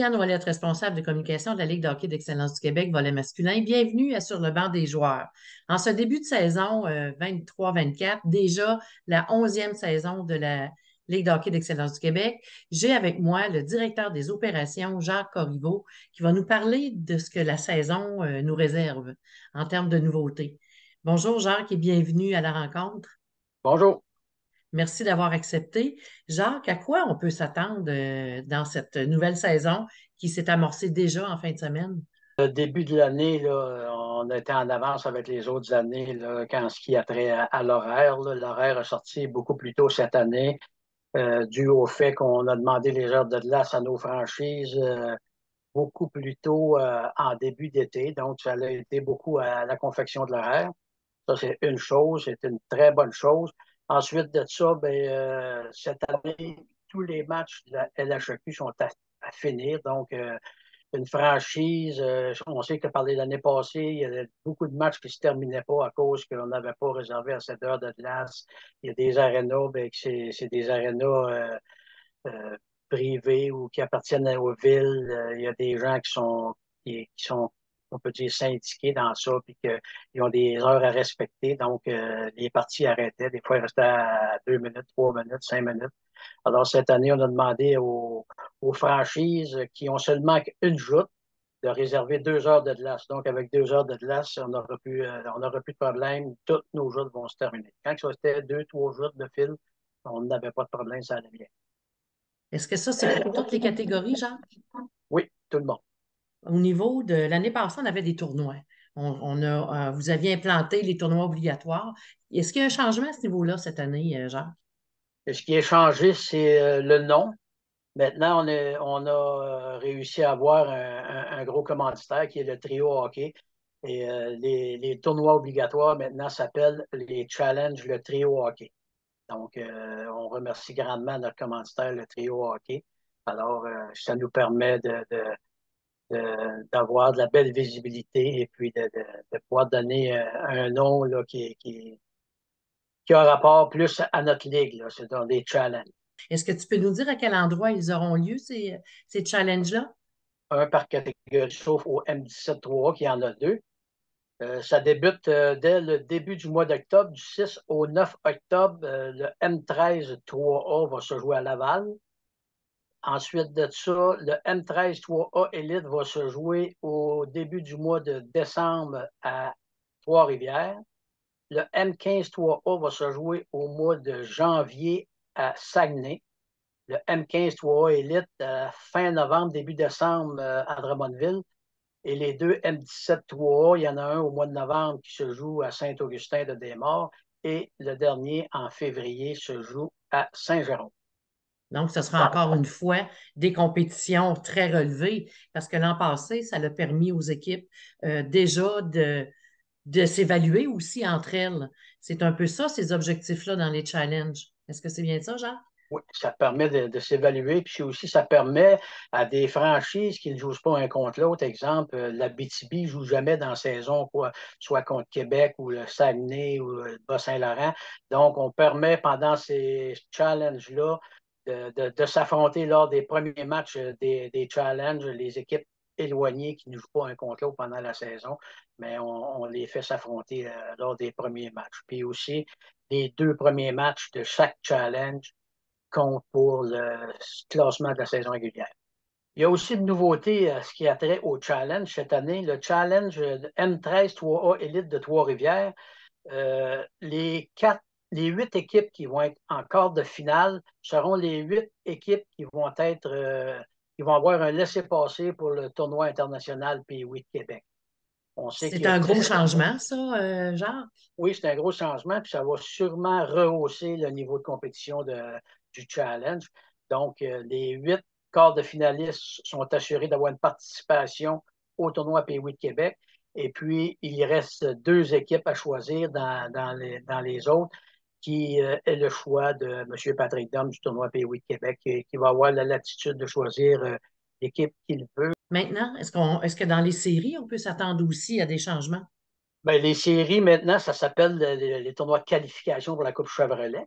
Christiane Ouellette, responsable de communication de la Ligue de hockey d'excellence du Québec, volet masculin. Bienvenue à Sur le banc des joueurs. En ce début de saison 23-24, déjà la 11e saison de la Ligue de hockey d'excellence du Québec, j'ai avec moi le directeur des opérations, Jacques Corriveau, qui va nous parler de ce que la saison nous réserve en termes de nouveautés. Bonjour Jacques et bienvenue à la rencontre. Bonjour. Merci d'avoir accepté. Jacques, à quoi on peut s'attendre dans cette nouvelle saison qui s'est amorcée déjà en fin de semaine? Le début de l'année, là, on était en avance avec les autres années là, quand ce qui a trait à l'horaire. Là. L'horaire a sorti beaucoup plus tôt cette année, dû au fait qu'on a demandé les heures de glace à nos franchises beaucoup plus tôt en début d'été. Donc, ça a été beaucoup à la confection de l'horaire. Ça, c'est une chose, c'est une très bonne chose. Ensuite de ça, ben, cette année, tous les matchs de la LHEQ sont à finir. Donc, une franchise. On sait que par l'année passée, il y avait beaucoup de matchs qui ne se terminaient pas à cause qu'on n'avait pas réservé assez d'heures de glace. Il y a des arénas, ben, que c'est des arénas euh, privés ou qui appartiennent aux villes. Il y a des gens qui sont, on peut dire, syndiqués dans ça, puis qu'ils ont des heures à respecter. Donc, les parties arrêtaient. Des fois, ils restaient à 2 minutes, 3 minutes, 5 minutes. Alors, cette année, on a demandé aux franchises qui ont seulement une joute de réserver 2 heures de glace. Donc, avec 2 heures de glace, on n'aura plus de problème. Toutes nos joutes vont se terminer. Quand c'était 2, 3 joutes de fil, on n'avait pas de problème, ça allait bien. Est-ce que ça, c'est pour toutes les catégories, Jacques? Oui, tout le monde. Au niveau de l'année passée, on avait des tournois. Vous aviez implanté les tournois obligatoires. Est-ce qu'il y a un changement à ce niveau-là cette année, Jacques? Et ce qui a changé, c'est le nom. Maintenant, on a réussi à avoir un gros commanditaire qui est le Trio Hockey. Et les tournois obligatoires maintenant s'appellent les Challenge le Trio Hockey. Donc, on remercie grandement notre commanditaire, le Trio Hockey. Alors, ça nous permet d'avoir de la belle visibilité et puis de pouvoir donner un nom là, qui a rapport plus à notre ligue. Là. C'est dans des challenges. Est-ce que tu peux nous dire à quel endroit ils auront lieu, ces challenges-là? Un par catégorie, sauf au M17-3, qui en a deux. Ça débute dès le début du mois d'octobre, du 6 au 9 octobre. Le M13-3A va se jouer à Laval. Ensuite de ça, le M13-3A Elite va se jouer au début du mois de décembre à Trois-Rivières. Le M15-3A va se jouer au mois de janvier à Saguenay. Le M15-3A Elite fin novembre, début décembre à Drummondville. Et les deux M17-3A, il y en a un au mois de novembre qui se joue à Saint-Augustin-de-Desmaures et le dernier en février se joue à Saint-Jérôme. Donc, ce sera encore une fois des compétitions très relevées parce que l'an passé, ça a permis aux équipes déjà de s'évaluer aussi entre elles. C'est un peu ça, ces objectifs-là dans les challenges. Est-ce que c'est bien ça, Jean? Oui, ça permet de s'évaluer. Puis aussi, ça permet à des franchises qui ne jouent pas un contre l'autre. Exemple, la BTB ne joue jamais dans la saison, quoi, soit contre Québec ou le Saguenay ou le Bas-Saint-Laurent. Donc, on permet pendant ces challenges-là de s'affronter lors des premiers matchs des challenges, les équipes éloignées qui ne jouent pas un contre l'autre pendant la saison, mais on les fait s'affronter lors des premiers matchs. Puis aussi, les 2 premiers matchs de chaque challenge compte pour le classement de la saison régulière. Il y a aussi une nouveauté ce qui a trait au challenge cette année, le challenge M13 3A Élite de Trois-Rivières. Les 8 équipes qui vont être en quart de finale seront les 8 équipes qui vont avoir un laissez-passer pour le tournoi international P8 Québec. On sait qu'il C'est y a un gros 10. changement, ça, Jacques? Oui, c'est un gros changement, puis ça va sûrement rehausser le niveau de compétition du challenge. Donc, les 8 quarts de finalistes sont assurés d'avoir une participation au tournoi Pays de Québec. Et puis, il reste 2 équipes à choisir dans les autres, qui est le choix de M. Patrick Dom du tournoi Pays de Québec, qui va avoir la latitude de choisir l'équipe qu'il veut. Maintenant, est-ce que dans les séries, on peut s'attendre aussi à des changements? Bien, les séries, maintenant, ça s'appelle les tournois de qualification pour la Coupe Chevrolet.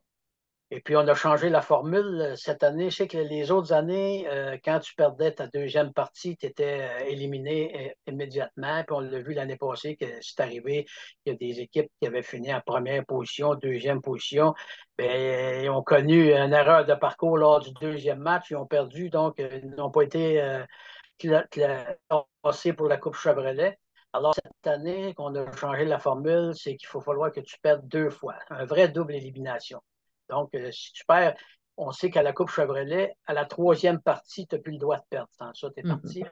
Et puis, on a changé la formule cette année. Je sais que les autres années, quand tu perdais ta deuxième partie, tu étais éliminé immédiatement. Puis, on l'a vu l'année passée que c'est arrivé qu'il y a des équipes qui avaient fini en première position, deuxième position. Bien, ils ont connu une erreur de parcours lors du deuxième match. Ils ont perdu, donc ils n'ont pas été classés pour la Coupe Chevrolet. Alors, cette année qu'on a changé la formule, c'est qu'il faut falloir que tu perdes deux fois. Un vrai double élimination. Donc, si tu perds, on sait qu'à la Coupe Chevrolet, à la troisième partie, tu n'as plus le droit de perdre. Sans ça, tu es parti.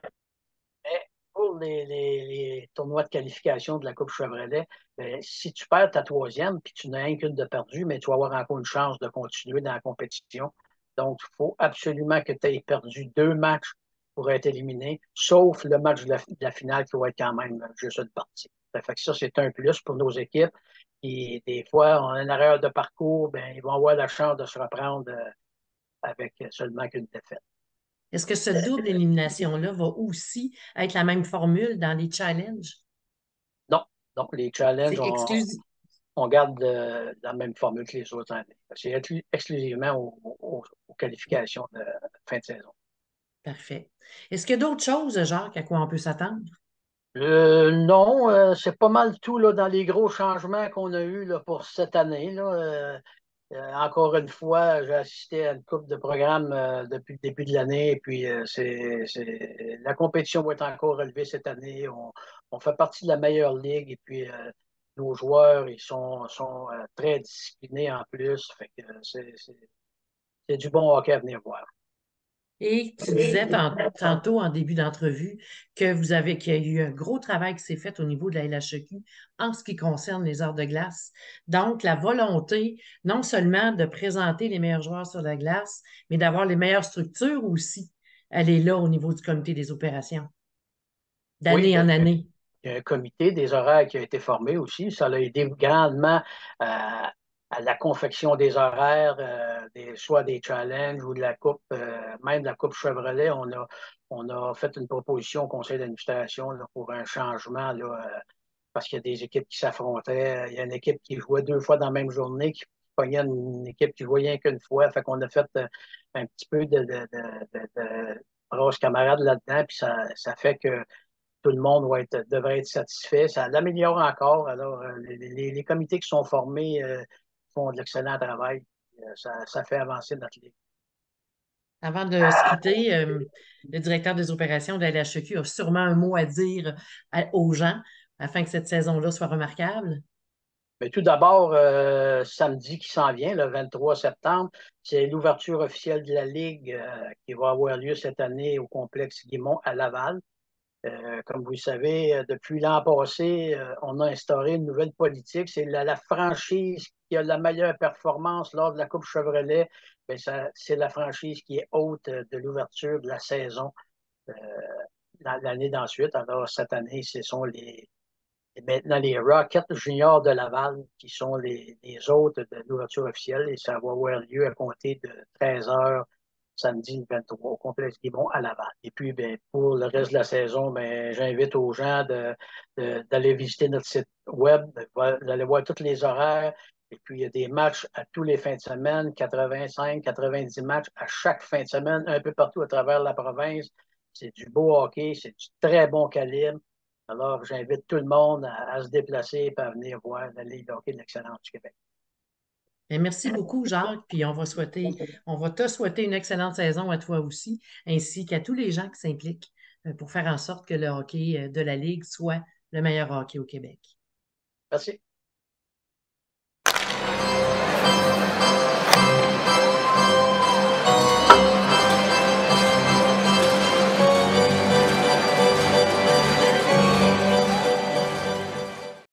Mais pour les tournois de qualification de la Coupe Chevrolet, bien, si tu perds ta troisième, puis tu n'as rien qu'une de perdu, mais tu vas avoir encore une chance de continuer dans la compétition. Donc, il faut absolument que tu aies perdu deux matchs pour être éliminé, sauf le match de la finale qui va être quand même juste une partie. Ça fait que ça, c'est un plus pour nos équipes. Et des fois, on a une erreur de parcours, ben, ils vont avoir la chance de se reprendre avec seulement qu'une défaite. Est-ce que ce double élimination-là va aussi être la même formule dans les challenges? Non, donc les challenges, C'est exclusif. on garde la même formule que les autres années. C'est exclusivement aux qualifications de fin de saison. Parfait. Est-ce qu'il y a d'autres choses, Jacques, à quoi on peut s'attendre? Non, c'est pas mal tout là, dans les gros changements qu'on a eus là, pour cette année. Là. Encore une fois, j'ai assisté à une coupe de programmes depuis le début de l'année, et puis la compétition va être encore relevée cette année. On fait partie de la meilleure ligue, et puis nos joueurs, ils sont très disciplinés en plus. Fait que c'est du bon hockey à venir voir. Et tu disais tantôt en début d'entrevue qu'il y a eu un gros travail qui s'est fait au niveau de la LHEQ en ce qui concerne les arts de glace. Donc, la volonté, non seulement de présenter les meilleurs joueurs sur la glace, mais d'avoir les meilleures structures aussi. Elle est là au niveau du comité des opérations, Oui, d'année en année. il y a un comité des horaires qui a été formé aussi. Ça a aidé grandement à la confection des horaires, soit des challenges ou de la Coupe, même de la Coupe Chevrolet. On a fait une proposition au conseil d'administration là, pour un changement là, parce qu'il y a des équipes qui s'affrontaient. Il y a une équipe qui jouait deux fois dans la même journée, qui pognait une équipe qui jouait rien qu'une fois. Fait qu'on a fait un petit peu de brosse camarade là-dedans, puis ça fait que tout le monde devrait être satisfait. Ça l'améliore encore. Alors, les comités qui sont formés font de l'excellent travail. Ça fait avancer notre ligue. Avant de se quitter, le directeur des opérations de la LHEQ a sûrement un mot à dire aux gens afin que cette saison-là soit remarquable. Mais tout d'abord, samedi qui s'en vient, le 23 septembre, c'est l'ouverture officielle de la Ligue qui va avoir lieu cette année au complexe Guimont à Laval. Comme vous le savez, depuis l'an passé, on a instauré une nouvelle politique. C'est la franchise qui a la meilleure performance lors de la Coupe Chevrolet. Bien, c'est la franchise qui est hôte de l'ouverture de la saison l'année d'ensuite. Alors, cette année, ce sont maintenant les Rockets juniors de Laval qui sont les hôtes de l'ouverture officielle et ça va avoir lieu à compter de 13 heures samedi le 23 au complexe Guimont à Laval. Et puis, ben, pour le reste de la saison, ben, j'invite aux gens d'aller visiter notre site web, d'aller voir tous les horaires. Et puis, il y a des matchs à tous les fins de semaine, 85, 90 matchs à chaque fin de semaine, un peu partout à travers la province. C'est du beau hockey, c'est du très bon calibre. Alors, j'invite tout le monde à se déplacer et à venir voir la Ligue de hockey de l'excellence du Québec. Et merci beaucoup, Jacques. Puis on va te souhaiter une excellente saison à toi aussi, ainsi qu'à tous les gens qui s'impliquent pour faire en sorte que le hockey de la Ligue soit le meilleur hockey au Québec. Merci.